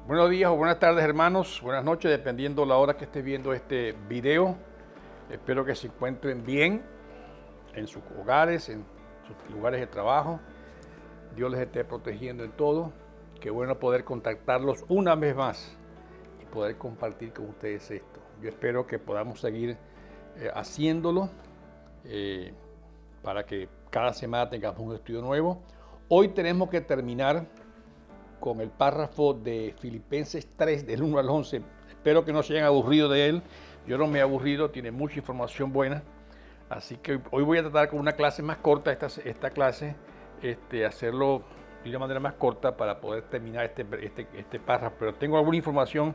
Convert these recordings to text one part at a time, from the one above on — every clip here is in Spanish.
Buenos días o buenas tardes, hermanos, buenas noches, dependiendo la hora que estés viendo este video. Espero que se encuentren bien en sus hogares, en sus lugares de trabajo. Dios les esté protegiendo en todo. Qué bueno poder contactarlos una vez más y poder compartir con ustedes esto. Yo espero que podamos seguir haciéndolo para que cada semana tengamos un estudio nuevo. Hoy tenemos que terminar con el párrafo de Filipenses 3, del 1 al 11. Espero que no se hayan aburrido de él. Yo no me he aburrido, tiene mucha información buena. Así que hoy voy a tratar con una clase más corta, esta clase, hacerlo de una manera más corta para poder terminar este párrafo. Pero tengo alguna información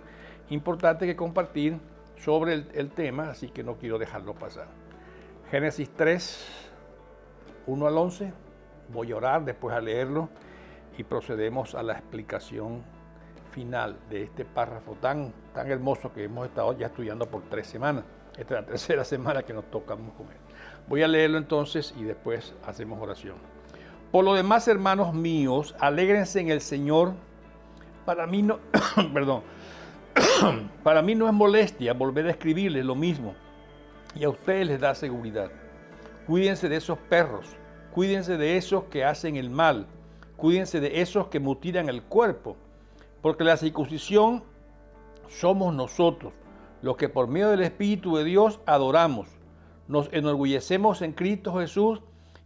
importante que compartir sobre el tema, así que no quiero dejarlo pasar. Génesis 3, 1 al 11. Voy a orar, después a leerlo y procedemos a la explicación final de este párrafo tan hermoso que hemos estado ya estudiando por 3 semanas. Esta es la tercera semana que nos tocamos con él. Voy a leerlo entonces y después hacemos oración. Por lo demás, hermanos míos, alégrense en el Señor. Para mí no, perdón, para mí no es molestia volver a escribirles lo mismo y a ustedes les da seguridad. Cuídense de esos perros, cuídense de esos que hacen el mal. Cuídense de esos que mutilan el cuerpo, porque la circuncisión somos nosotros, los que por medio del Espíritu de Dios adoramos. Nos enorgullecemos en Cristo Jesús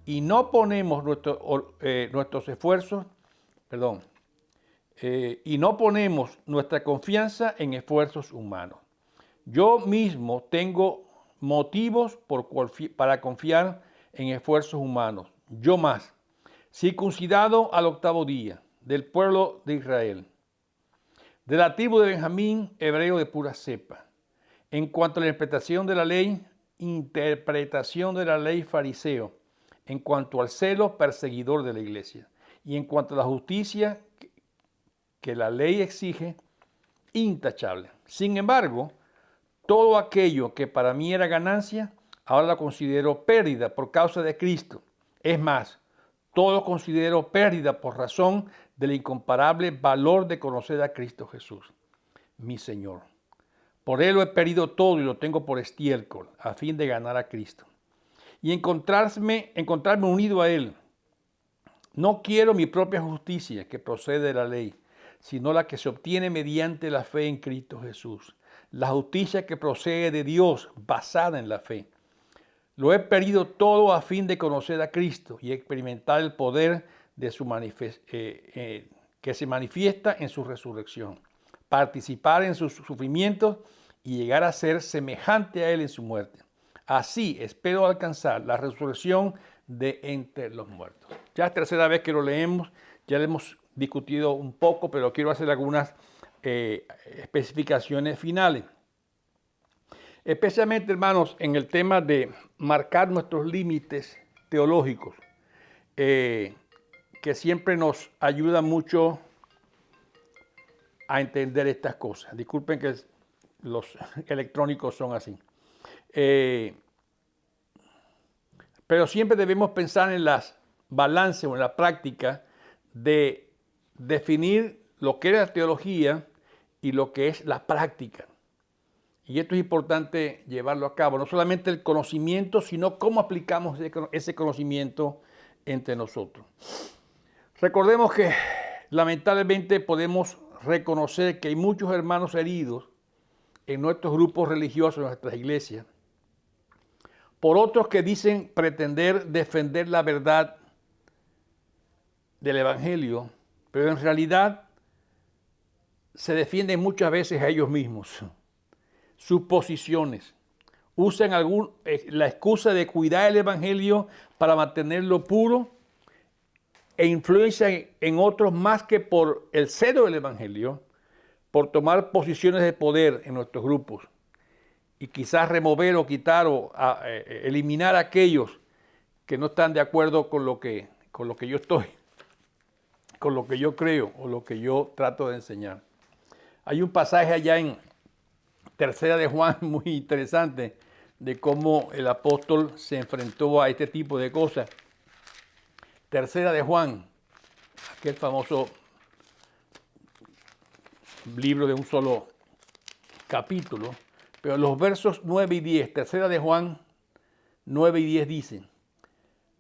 y no ponemos nuestros esfuerzos, y no ponemos nuestra confianza en esfuerzos humanos. Yo mismo tengo motivos para confiar en esfuerzos humanos. Yo más. Circuncidado al 8º día, del pueblo de Israel, de la tribu de Benjamín, hebreo de pura cepa. En cuanto a la interpretación de la ley fariseo. En cuanto al celo, perseguidor de la iglesia. Y en cuanto a la justicia que la ley exige, intachable. Sin embargo, todo aquello que para mí era ganancia, ahora lo considero pérdida por causa de Cristo. Es más, todo considero pérdida por razón del incomparable valor de conocer a Cristo Jesús, mi Señor. Por Él lo he perdido todo y lo tengo por estiércol, a fin de ganar a Cristo. Y encontrarme unido a Él. No quiero mi propia justicia que procede de la ley, sino la que se obtiene mediante la fe en Cristo Jesús. La justicia que procede de Dios, basada en la fe. Lo he perdido todo a fin de conocer a Cristo y experimentar el poder de que se manifiesta en su resurrección, participar en sus sufrimientos y llegar a ser semejante a Él en su muerte. Así espero alcanzar la resurrección de entre los muertos. Ya es la tercera vez que lo leemos, ya lo hemos discutido un poco, pero quiero hacer algunas especificaciones finales. Especialmente, hermanos, en el tema de marcar nuestros límites teológicos, que siempre nos ayuda mucho a entender estas cosas. Disculpen que los electrónicos son así. Pero siempre debemos pensar en las balances o en la práctica de definir lo que es la teología y lo que es la práctica. Y esto es importante llevarlo a cabo, no solamente el conocimiento, sino cómo aplicamos ese conocimiento entre nosotros. Recordemos que lamentablemente podemos reconocer que hay muchos hermanos heridos en nuestros grupos religiosos, en nuestras iglesias, por otros que dicen pretender defender la verdad del Evangelio, pero en realidad se defienden muchas veces a ellos mismos. Sus posiciones. Usan la excusa de cuidar el Evangelio para mantenerlo puro e influencian en otros más que por el celo del Evangelio, por tomar posiciones de poder en nuestros grupos y quizás remover o quitar o eliminar a aquellos que no están de acuerdo con lo que yo estoy, con lo que yo creo o lo que yo trato de enseñar. Hay un pasaje allá en Tercera de Juan muy interesante de cómo el apóstol se enfrentó a este tipo de cosas. Tercera de Juan, aquel famoso libro de un solo capítulo, pero los versos 9 y 10, tercera de Juan 9 y 10 dicen: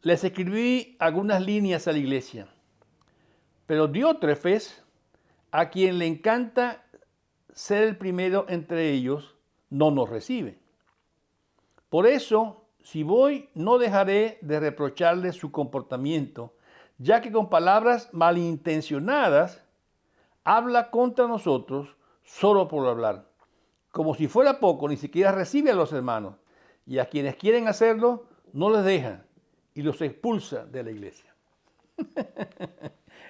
les escribí algunas líneas a la iglesia, pero Diótrefes, a quien le encanta ser el primero entre ellos, no nos recibe. Por eso, si voy, no dejaré de reprocharle su comportamiento, ya que con palabras malintencionadas habla contra nosotros solo por hablar. Como si fuera poco, ni siquiera recibe a los hermanos, y a quienes quieren hacerlo, no les deja y los expulsa de la iglesia.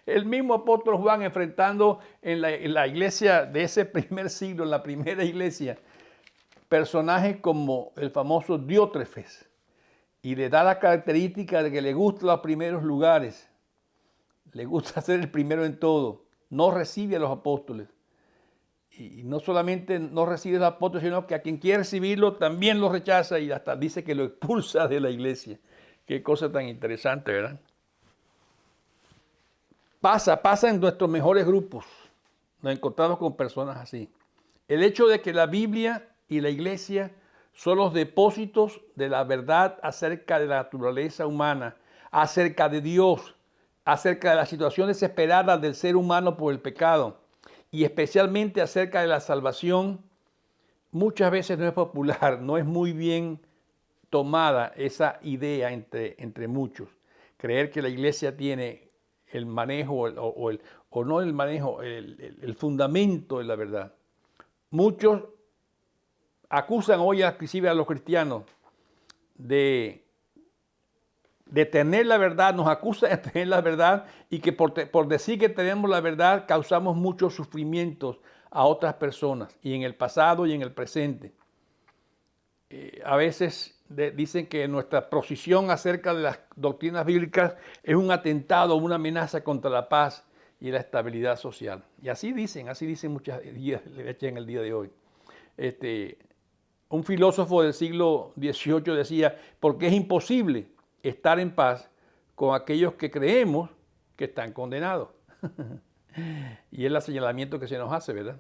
El mismo apóstol Juan, enfrentando en la iglesia de ese primer siglo, en la primera iglesia, personajes como el famoso Diótrefes, y le da la característica de que le gustan los primeros lugares, le gusta ser el primero en todo, no recibe a los apóstoles. Y no solamente no recibe a los apóstoles, sino que a quien quiere recibirlo también lo rechaza y hasta dice que lo expulsa de la iglesia. Qué cosa tan interesante, ¿verdad? Pasa en nuestros mejores grupos. Nos encontramos con personas así. El hecho de que la Biblia y la iglesia son los depósitos de la verdad acerca de la naturaleza humana, acerca de Dios, acerca de la situación desesperada del ser humano por el pecado y especialmente acerca de la salvación, muchas veces no es popular, no es muy bien tomada esa idea entre muchos. Creer que la iglesia tiene el manejo el fundamento de la verdad. Muchos acusan hoy inclusive a los cristianos de tener la verdad, nos acusan de tener la verdad y que por decir que tenemos la verdad causamos muchos sufrimientos a otras personas y en el pasado y en el presente. A veces dicen que nuestra posición acerca de las doctrinas bíblicas es un atentado, una amenaza contra la paz y la estabilidad social. Y así dicen muchas en el día de hoy. Un filósofo del siglo XVIII decía, porque es imposible estar en paz con aquellos que creemos que están condenados. Y es el señalamiento que se nos hace, ¿verdad?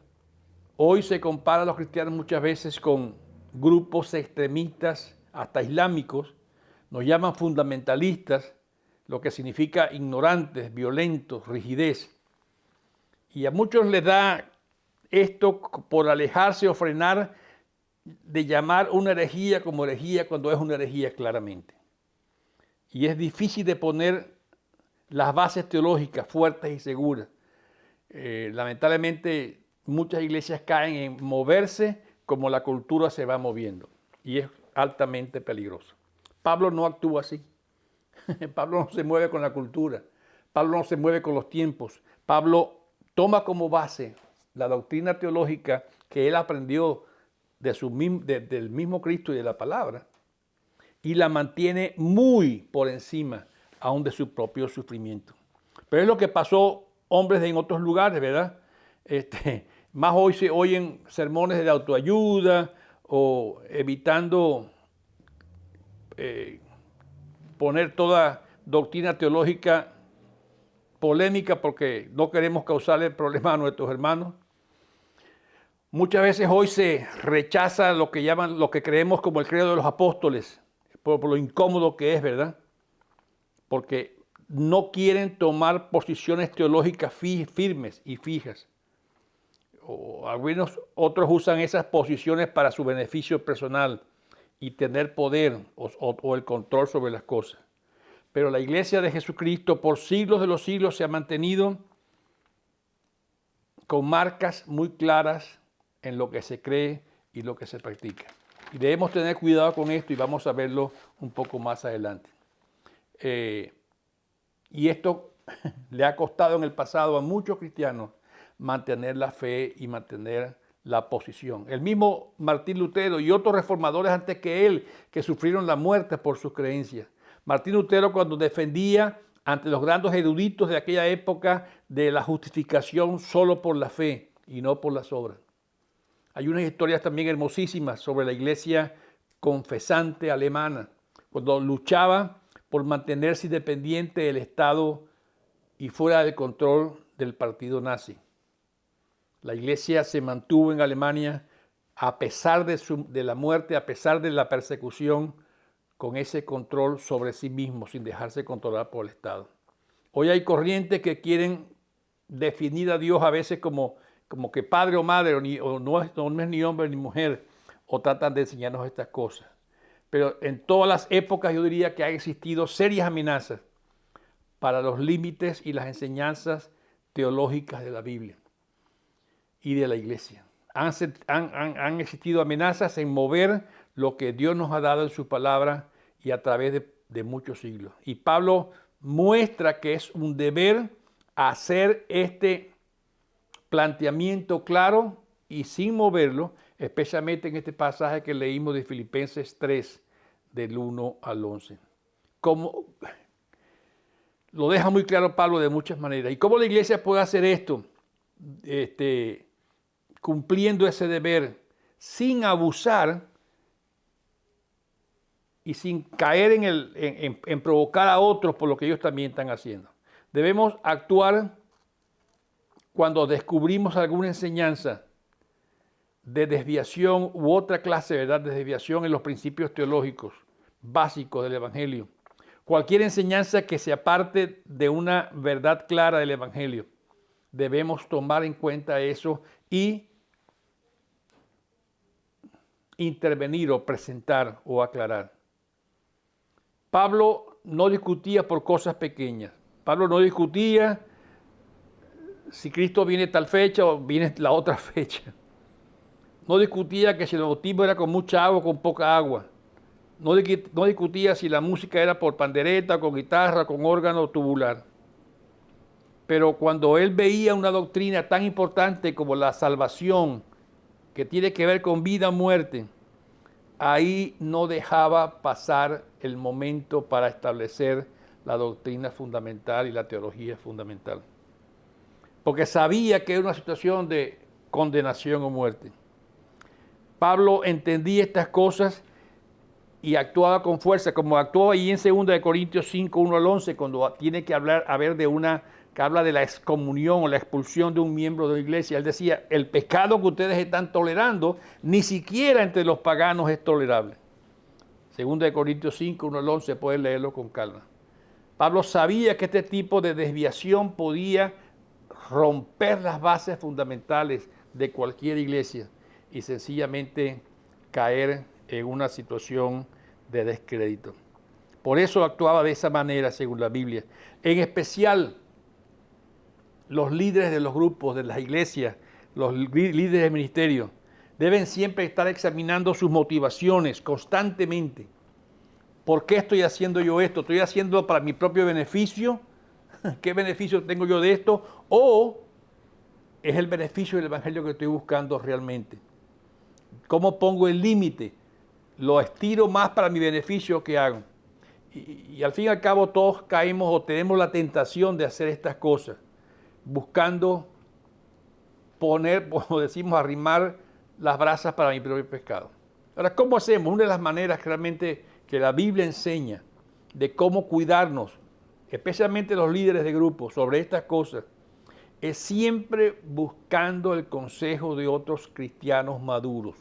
Hoy se compara a los cristianos muchas veces con grupos extremistas, hasta islámicos, nos llaman fundamentalistas, lo que significa ignorantes, violentos, rigidez. Y a muchos les da esto por alejarse o frenar de llamar una herejía como herejía cuando es una herejía claramente. Y es difícil de poner las bases teológicas fuertes y seguras. Lamentablemente muchas iglesias caen en moverse como la cultura se va moviendo y es altamente peligroso. Pablo no actúa así. Pablo no se mueve con la cultura. Pablo no se mueve con los tiempos. Pablo toma como base la doctrina teológica que él aprendió del mismo Cristo y de la palabra y la mantiene muy por encima aún de su propio sufrimiento. Pero es lo que pasó hombres en otros lugares, ¿verdad? Más hoy se oyen sermones de autoayuda o evitando poner toda doctrina teológica polémica porque no queremos causarle problemas a nuestros hermanos. Muchas veces hoy se rechaza lo que creemos como el credo de los apóstoles, por lo incómodo que es, ¿verdad? Porque no quieren tomar posiciones teológicas firmes y fijas. O algunos otros usan esas posiciones para su beneficio personal y tener poder o el control sobre las cosas. Pero la iglesia de Jesucristo por siglos de los siglos se ha mantenido con marcas muy claras en lo que se cree y lo que se practica. Y debemos tener cuidado con esto y vamos a verlo un poco más adelante. Y esto le ha costado en el pasado a muchos cristianos mantener la fe y mantener la posición. El mismo Martín Lutero y otros reformadores antes que él que sufrieron la muerte por sus creencias. Martín Lutero cuando defendía ante los grandes eruditos de aquella época de la justificación solo por la fe y no por las obras. Hay unas historias también hermosísimas sobre la iglesia confesante alemana, cuando luchaba por mantenerse independiente del Estado y fuera del control del partido nazi. La iglesia se mantuvo en Alemania a pesar de la muerte, a pesar de la persecución, con ese control sobre sí mismo, sin dejarse controlar por el Estado. Hoy hay corrientes que quieren definir a Dios a veces como que padre o madre, o no es ni hombre ni mujer, o tratan de enseñarnos estas cosas. Pero en todas las épocas yo diría que han existido serias amenazas para los límites y las enseñanzas teológicas de la Biblia y de la iglesia. Han existido amenazas en mover lo que Dios nos ha dado en su palabra y a través de muchos siglos. Y Pablo muestra que es un deber hacer este planteamiento claro y sin moverlo, especialmente en este pasaje que leímos de Filipenses 3, del 1 al 11. Como lo deja muy claro Pablo de muchas maneras. ¿Y cómo la iglesia puede hacer esto? Cumpliendo ese deber sin abusar y sin caer en provocar a otros por lo que ellos también están haciendo. Debemos actuar cuando descubrimos alguna enseñanza de desviación u otra clase, ¿verdad?, de desviación en los principios teológicos básicos del Evangelio. Cualquier enseñanza que se aparte de una verdad clara del Evangelio, debemos tomar en cuenta eso y intervenir o presentar o aclarar. Pablo no discutía por cosas pequeñas. Pablo no discutía si Cristo viene tal fecha o viene la otra fecha. No discutía que si el bautismo era con mucha agua o con poca agua. No discutía si la música era por pandereta, con guitarra, con órgano tubular. Pero cuando él veía una doctrina tan importante como la salvación, que tiene que ver con vida o muerte, ahí no dejaba pasar el momento para establecer la doctrina fundamental y la teología fundamental. Porque sabía que era una situación de condenación o muerte. Pablo entendía estas cosas y actuaba con fuerza, como actuó ahí en 2 Corintios 5, 1 al 11, cuando tiene que hablar que habla de la excomunión o la expulsión de un miembro de la iglesia. Él decía, el pecado que ustedes están tolerando, ni siquiera entre los paganos es tolerable. 2 Corintios 5, 1 al 11, pueden leerlo con calma. Pablo sabía que este tipo de desviación podía romper las bases fundamentales de cualquier iglesia y sencillamente caer en una situación de descrédito. Por eso actuaba de esa manera, según la Biblia. En especial, los líderes de los grupos, de las iglesias, los líderes del ministerio, deben siempre estar examinando sus motivaciones constantemente. ¿Por qué estoy haciendo yo esto? ¿Estoy haciendo para mi propio beneficio? ¿Qué beneficio tengo yo de esto? ¿O es el beneficio del evangelio que estoy buscando realmente? ¿Cómo pongo el límite? ¿Lo estiro más para mi beneficio que hago? Y al fin y al cabo todos caemos o tenemos la tentación de hacer estas cosas, buscando poner, como decimos, arrimar las brasas para mi propio pescado. Ahora, ¿cómo hacemos? Una de las maneras realmente que la Biblia enseña de cómo cuidarnos, especialmente los líderes de grupo, sobre estas cosas, es siempre buscando el consejo de otros cristianos maduros,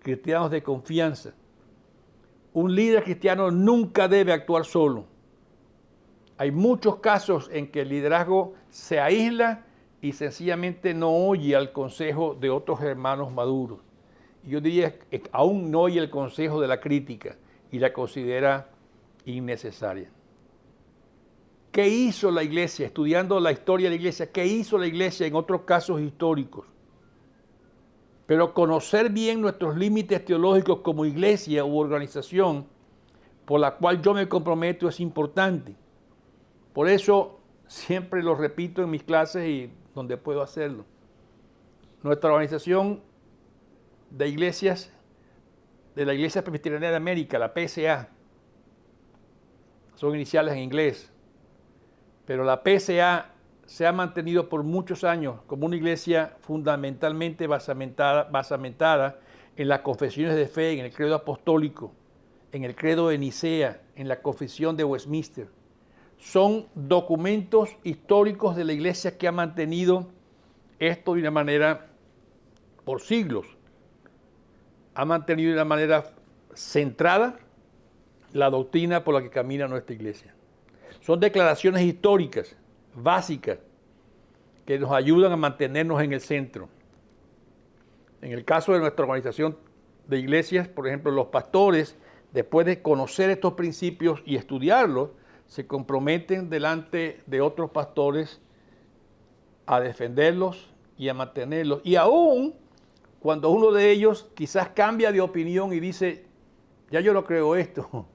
cristianos de confianza. Un líder cristiano nunca debe actuar solo. Hay muchos casos en que el liderazgo se aísla y sencillamente no oye al consejo de otros hermanos maduros. Y yo diría que aún no oye el consejo de la crítica y la considera innecesaria. ¿Qué hizo la iglesia? Estudiando la historia de la iglesia, ¿qué hizo la iglesia en otros casos históricos? Pero conocer bien nuestros límites teológicos como iglesia u organización por la cual yo me comprometo es importante. Por eso siempre lo repito en mis clases y donde puedo hacerlo. Nuestra organización de iglesias, de la Iglesia Presbiteriana de América, la PSA, son iniciales en inglés, pero la PSA se ha mantenido por muchos años como una iglesia fundamentalmente basamentada en las confesiones de fe, en el credo apostólico, en el credo de Nicea, en la confesión de Westminster. Son documentos históricos de la iglesia que ha mantenido esto de una manera por siglos, ha mantenido de una manera centrada la doctrina por la que camina nuestra iglesia. Son declaraciones históricas, básicas, que nos ayudan a mantenernos en el centro. En el caso de nuestra organización de iglesias, por ejemplo, los pastores, después de conocer estos principios y estudiarlos, se comprometen delante de otros pastores a defenderlos y a mantenerlos. Y aún cuando uno de ellos quizás cambia de opinión y dice, ya yo no creo esto,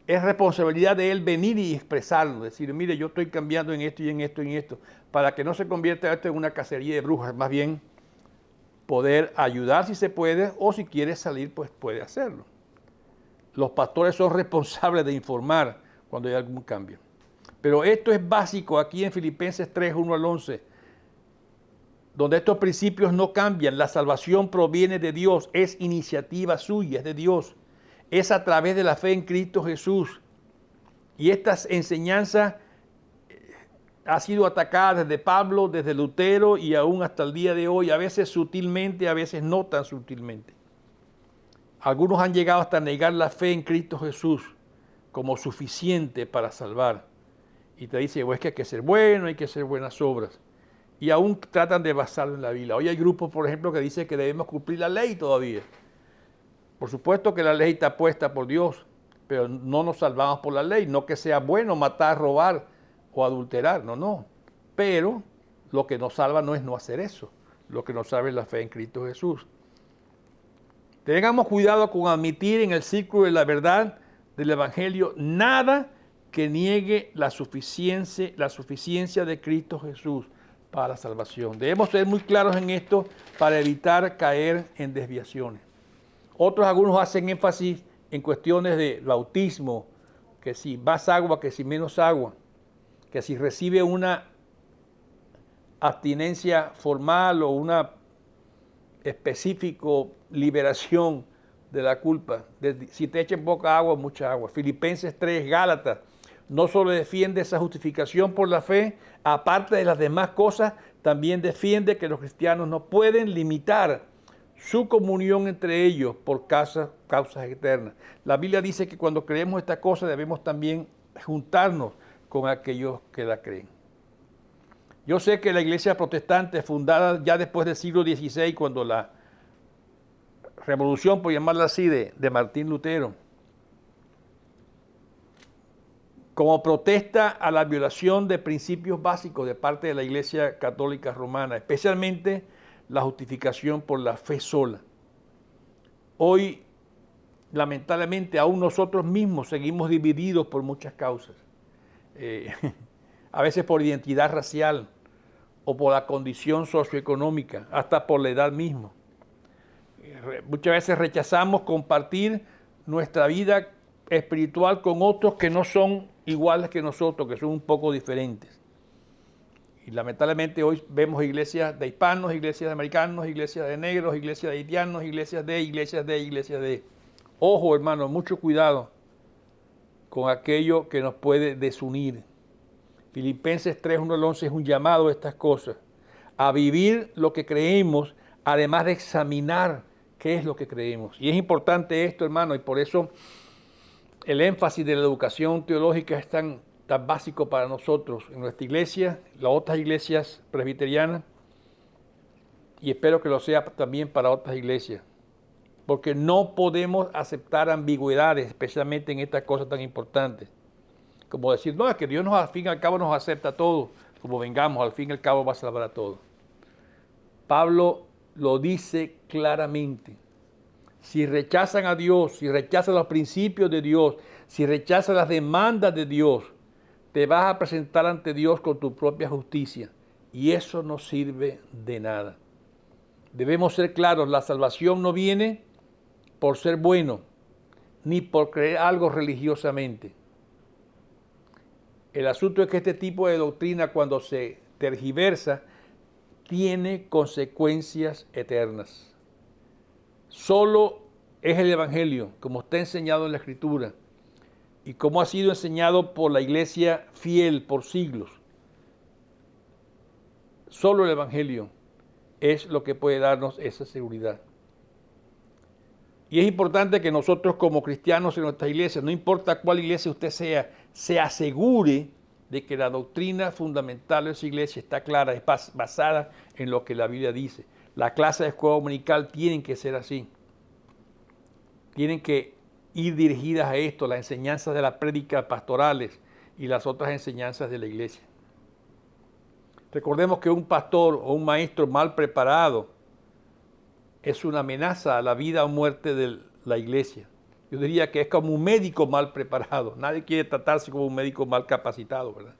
es responsabilidad de él venir y expresarlo, decir, mire, yo estoy cambiando en esto y en esto y en esto, para que no se convierta esto en una cacería de brujas, más bien poder ayudar si se puede, o si quiere salir, pues puede hacerlo. Los pastores son responsables de informar cuando hay algún cambio. Pero esto es básico aquí en Filipenses 3, 1 al 11, donde estos principios no cambian. La salvación proviene de Dios, es iniciativa suya, es de Dios. Es a través de la fe en Cristo Jesús. Y esta enseñanza ha sido atacada desde Pablo, desde Lutero y aún hasta el día de hoy, a veces sutilmente, a veces no tan sutilmente. Algunos han llegado hasta negar la fe en Cristo Jesús como suficiente para salvar. Y te dice, pues, que hay que ser bueno, hay que hacer buenas obras. Y aún tratan de basarlo en la Biblia. Hoy hay grupos, por ejemplo, que dicen que debemos cumplir la ley todavía. Por supuesto que la ley está puesta por Dios, pero no nos salvamos por la ley. No que sea bueno matar, robar o adulterar, no. Pero lo que nos salva no es no hacer eso. Lo que nos salva es la fe en Cristo Jesús. Tengamos cuidado con admitir en el círculo de la verdad del Evangelio nada que niegue la suficiencia de Cristo Jesús para la salvación. Debemos ser muy claros en esto para evitar caer en desviaciones. Algunos hacen énfasis en cuestiones de bautismo, que si más agua, que si menos agua, que si recibe una abstinencia formal o una específico liberación de la culpa. Si te echen poca agua, mucha agua. Filipenses 3, Gálatas, no solo defiende esa justificación por la fe, aparte de las demás cosas, también defiende que los cristianos no pueden limitar su comunión entre ellos por causas eternas. La Biblia dice que cuando creemos esta cosa debemos también juntarnos con aquellos que la creen. Yo sé que la iglesia protestante, fundada ya después del siglo XVI, cuando la revolución, por llamarla así, de Martín Lutero, como protesta a la violación de principios básicos de parte de la Iglesia Católica Romana, especialmente la justificación por la fe sola. Hoy, lamentablemente, aún nosotros mismos seguimos divididos por muchas causas. A veces por identidad racial o por la condición socioeconómica, hasta por la edad misma. Muchas veces rechazamos compartir nuestra vida espiritual con otros que no son iguales que nosotros, que son un poco diferentes. Y lamentablemente hoy vemos iglesias de hispanos, iglesias de americanos, iglesias de negros, iglesias de haitianos, iglesias de. Ojo, hermano, mucho cuidado con aquello que nos puede desunir. Filipenses 3, 1 al 11 es un llamado a estas cosas, a vivir lo que creemos, además de examinar qué es lo que creemos. Y es importante esto, hermano, y por eso el énfasis de la educación teológica es tan básico para nosotros en nuestra iglesia, las otras iglesias presbiterianas, y espero que lo sea también para otras iglesias, porque no podemos aceptar ambigüedades, especialmente en estas cosas tan importantes, como decir, no, es que Dios al fin y al cabo nos acepta a todos, como vengamos, al fin y al cabo va a salvar a todos. Pablo lo dice claramente. Si rechazan a Dios, si rechazan los principios de Dios, si rechazan las demandas de Dios, te vas a presentar ante Dios con tu propia justicia. Y eso no sirve de nada. Debemos ser claros, la salvación no viene por ser bueno, ni por creer algo religiosamente. El asunto es que este tipo de doctrina, cuando se tergiversa, tiene consecuencias eternas. Solo es el Evangelio, como está enseñado en la Escritura y como ha sido enseñado por la iglesia fiel por siglos. Solo el Evangelio es lo que puede darnos esa seguridad. Y es importante que nosotros como cristianos en nuestras iglesias, no importa cuál iglesia usted sea, se asegure de que la doctrina fundamental de esa iglesia está clara, es basada en lo que la Biblia dice. La clase de escuela dominical tienen que ser así. Tienen que ir dirigidas a esto, las enseñanzas de las prédicas pastorales y las otras enseñanzas de la iglesia. Recordemos que un pastor o un maestro mal preparado es una amenaza a la vida o muerte de la iglesia. Yo diría que es como un médico mal preparado. Nadie quiere tratarse como un médico mal capacitado, ¿verdad?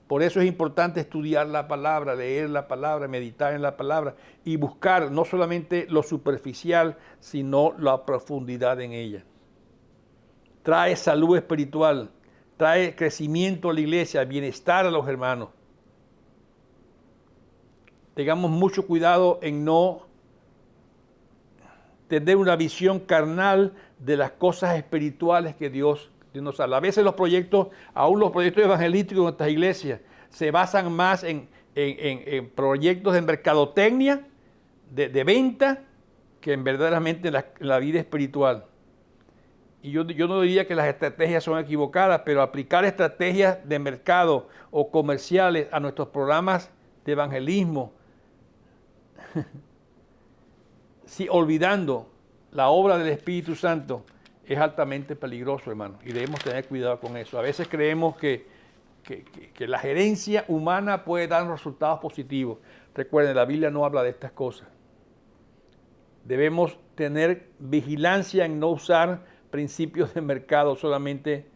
Por eso es importante estudiar la palabra, leer la palabra, meditar en la palabra y buscar no solamente lo superficial, sino la profundidad en ella. Trae salud espiritual, trae crecimiento a la iglesia, bienestar a los hermanos. Tengamos mucho cuidado en no tener una visión carnal de las cosas espirituales que Dios nos habla. A veces los proyectos, aún los proyectos evangelísticos de nuestras iglesias, se basan más en proyectos de mercadotecnia, de venta, que en verdaderamente la vida espiritual. Y yo no diría que las estrategias son equivocadas, pero aplicar estrategias de mercado o comerciales a nuestros programas de evangelismo, sí, olvidando la obra del Espíritu Santo, es altamente peligroso, hermano, y debemos tener cuidado con eso. A veces creemos que la gerencia humana puede dar resultados positivos. Recuerden, la Biblia no habla de estas cosas. Debemos tener vigilancia en no usar principios de mercado solamente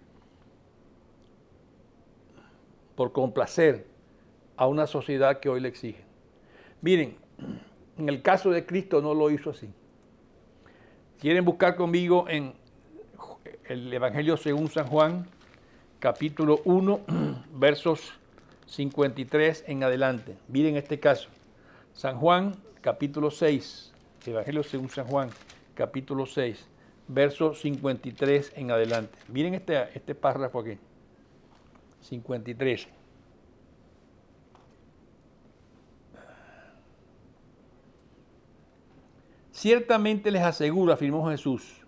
por complacer a una sociedad que hoy le exige. Miren, en el caso de Cristo no lo hizo así. Quieren buscar conmigo en el Evangelio según San Juan, capítulo 1, versos 53 en adelante. Miren este caso. San Juan, capítulo 6, Evangelio según San Juan, capítulo 6, versos 53 en adelante. Miren este párrafo aquí, 53. Ciertamente les aseguro, afirmó Jesús,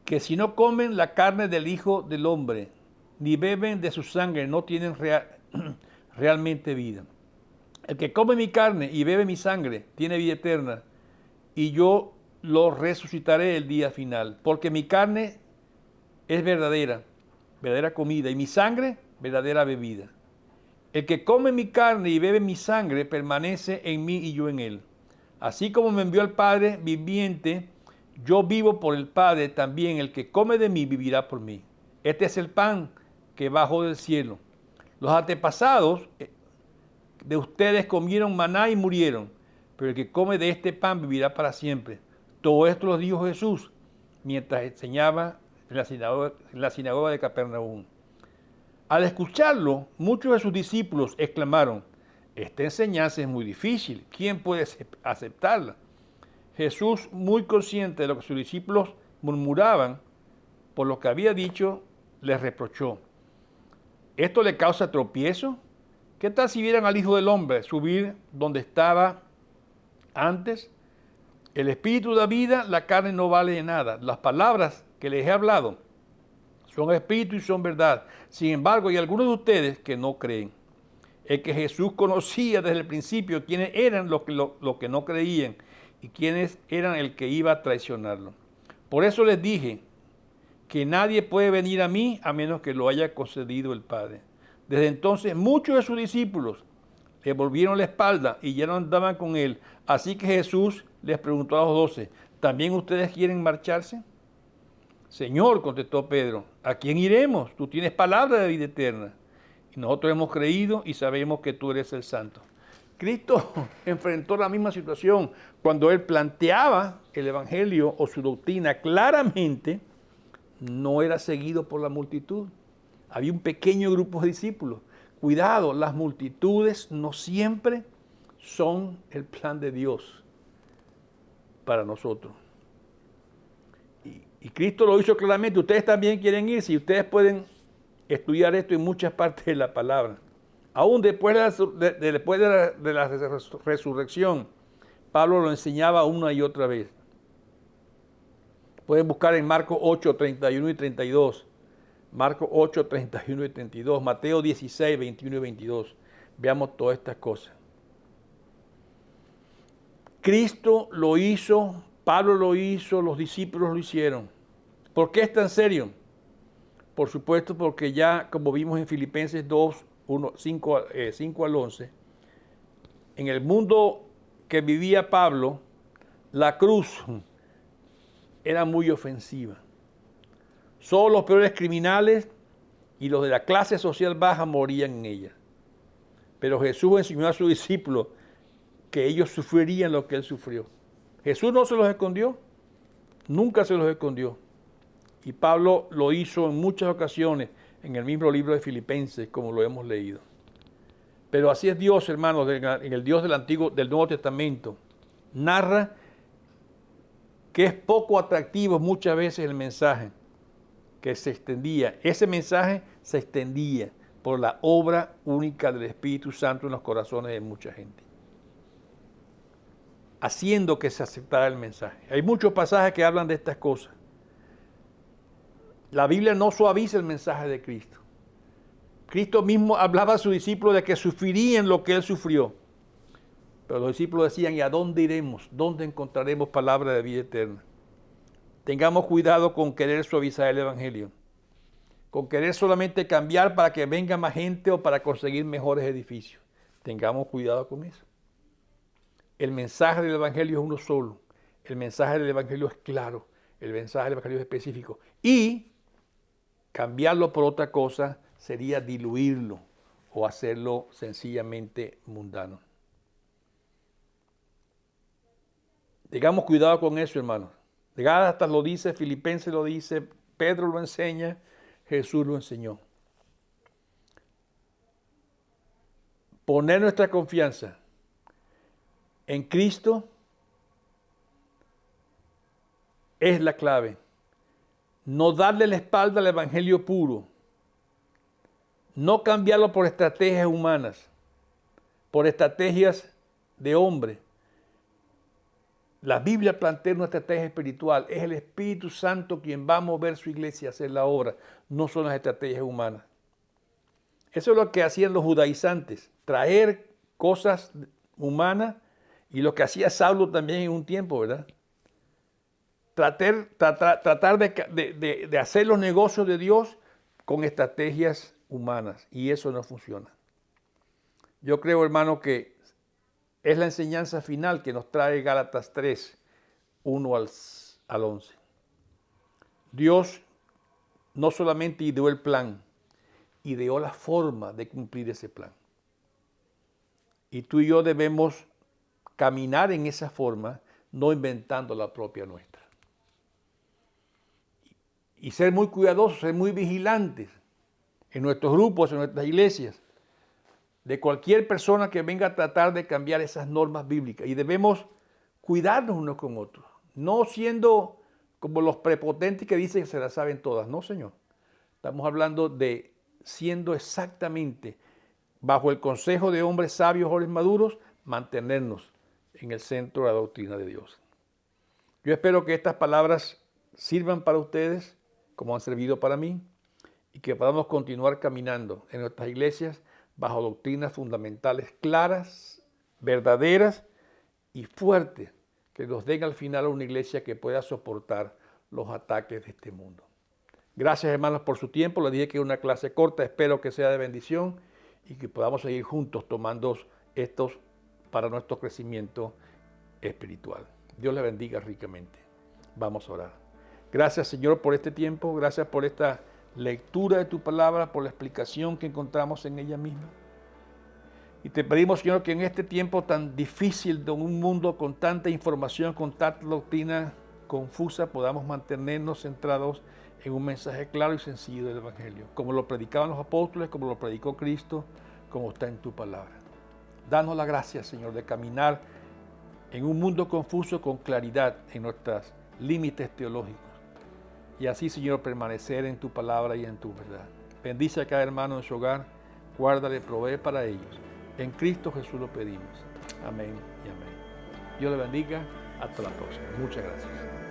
que si no comen la carne del Hijo del Hombre, ni beben de su sangre, no tienen realmente vida. El que come mi carne y bebe mi sangre, tiene vida eterna, y yo lo resucitaré el día final. Porque mi carne es verdadera comida, y mi sangre, verdadera bebida. El que come mi carne y bebe mi sangre, permanece en mí y yo en él. Así como me envió el Padre viviente, yo vivo por el Padre, también el que come de mí vivirá por mí. Este es el pan que bajó del cielo. Los antepasados de ustedes comieron maná y murieron, pero el que come de este pan vivirá para siempre. Todo esto lo dijo Jesús mientras enseñaba en la sinagoga de Capernaum. Al escucharlo, muchos de sus discípulos exclamaron: esta enseñanza es muy difícil, ¿quién puede aceptarla? Jesús, muy consciente de lo que sus discípulos murmuraban por lo que había dicho, les reprochó: ¿esto le causa tropiezo? ¿Qué tal si vieran al Hijo del Hombre subir donde estaba antes? El espíritu da vida, la carne no vale de nada. Las palabras que les he hablado son espíritu y son verdad. Sin embargo, hay algunos de ustedes que no creen. El que Jesús conocía desde el principio quiénes eran los que no creían y quiénes eran el que iba a traicionarlo. Por eso les dije que nadie puede venir a mí a menos que lo haya concedido el Padre. Desde entonces muchos de sus discípulos le volvieron la espalda y ya no andaban con él. Así que Jesús les preguntó a los 12, ¿también ustedes quieren marcharse? Señor, contestó Pedro, ¿a quién iremos? Tú tienes palabra de vida eterna. Y nosotros hemos creído y sabemos que tú eres el Santo. Cristo enfrentó la misma situación cuando él planteaba el Evangelio o su doctrina claramente. No era seguido por la multitud. Había un pequeño grupo de discípulos. Cuidado, las multitudes no siempre son el plan de Dios para nosotros. Y Cristo lo hizo claramente. Ustedes también quieren irse y ustedes pueden estudiar esto en muchas partes de la palabra. Aún después de la resurrección, Pablo lo enseñaba una y otra vez. Pueden buscar en Marcos 8, 31 y 32. Marcos 8, 31 y 32. Mateo 16, 21 y 22. Veamos todas estas cosas. Cristo lo hizo, Pablo lo hizo, los discípulos lo hicieron. ¿Por qué es tan serio? Por supuesto, porque ya, como vimos en Filipenses 2, 5 al 11, en el mundo que vivía Pablo, la cruz era muy ofensiva. Solo los peores criminales y los de la clase social baja morían en ella. Pero Jesús enseñó a sus discípulos que ellos sufrirían lo que él sufrió. Jesús no se los escondió, nunca se los escondió. Y Pablo lo hizo en muchas ocasiones en el mismo libro de Filipenses, como lo hemos leído. Pero así es Dios, hermanos, en el Dios del Nuevo Testamento. Narra que es poco atractivo muchas veces el mensaje que se extendía. Ese mensaje se extendía por la obra única del Espíritu Santo en los corazones de mucha gente, haciendo que se aceptara el mensaje. Hay muchos pasajes que hablan de estas cosas. La Biblia no suaviza el mensaje de Cristo. Cristo mismo hablaba a sus discípulos de que sufrirían lo que él sufrió. Pero los discípulos decían, ¿y a dónde iremos? ¿Dónde encontraremos palabra de vida eterna? Tengamos cuidado con querer suavizar el Evangelio, con querer solamente cambiar para que venga más gente o para conseguir mejores edificios. Tengamos cuidado con eso. El mensaje del Evangelio es uno solo. El mensaje del Evangelio es claro. El mensaje del Evangelio es específico. Y cambiarlo por otra cosa sería diluirlo o hacerlo sencillamente mundano. Tengamos cuidado con eso, hermanos. Gálatas lo dice, Filipenses lo dice, Pedro lo enseña, Jesús lo enseñó. Poner nuestra confianza en Cristo es la clave. No darle la espalda al Evangelio puro. No cambiarlo por estrategias humanas, por estrategias de hombre. La Biblia plantea una estrategia espiritual. Es el Espíritu Santo quien va a mover su iglesia a hacer la obra. No son las estrategias humanas. Eso es lo que hacían los judaizantes. Traer cosas humanas y lo que hacía Saulo también en un tiempo, ¿verdad? Tratar de hacer los negocios de Dios con estrategias humanas. Y eso no funciona. Yo creo, hermano, que es la enseñanza final que nos trae Gálatas 3, 1 al 11. Dios no solamente ideó el plan, ideó la forma de cumplir ese plan. Y tú y yo debemos caminar en esa forma, no inventando la propia nuestra. Y ser muy cuidadosos, ser muy vigilantes en nuestros grupos, en nuestras iglesias, de cualquier persona que venga a tratar de cambiar esas normas bíblicas. Y debemos cuidarnos unos con otros, no siendo como los prepotentes que dicen que se las saben todas. No, Señor. Estamos hablando de siendo exactamente, bajo el consejo de hombres sabios, hombres maduros, mantenernos en el centro de la doctrina de Dios. Yo espero que estas palabras sirvan para ustedes como han servido para mí y que podamos continuar caminando en nuestras iglesias bajo doctrinas fundamentales claras, verdaderas y fuertes, que nos den al final una iglesia que pueda soportar los ataques de este mundo. Gracias, hermanos, por su tiempo. Les dije que era una clase corta, espero que sea de bendición y que podamos seguir juntos tomando estos para nuestro crecimiento espiritual. Dios les bendiga ricamente. Vamos a orar. Gracias, Señor, por este tiempo. Gracias por esta lectura de tu palabra, por la explicación que encontramos en ella misma. Y te pedimos, Señor, que en este tiempo tan difícil de un mundo con tanta información, con tanta doctrina confusa, podamos mantenernos centrados en un mensaje claro y sencillo del Evangelio, como lo predicaban los apóstoles, como lo predicó Cristo, como está en tu palabra. Danos la gracia, Señor, de caminar en un mundo confuso con claridad en nuestros límites teológicos. Y así, Señor, permanecer en tu palabra y en tu verdad. Bendice a cada hermano en su hogar. guárdale, provee para ellos. En Cristo Jesús lo pedimos. Amén y amén. Dios le bendiga. Hasta la próxima. Muchas gracias.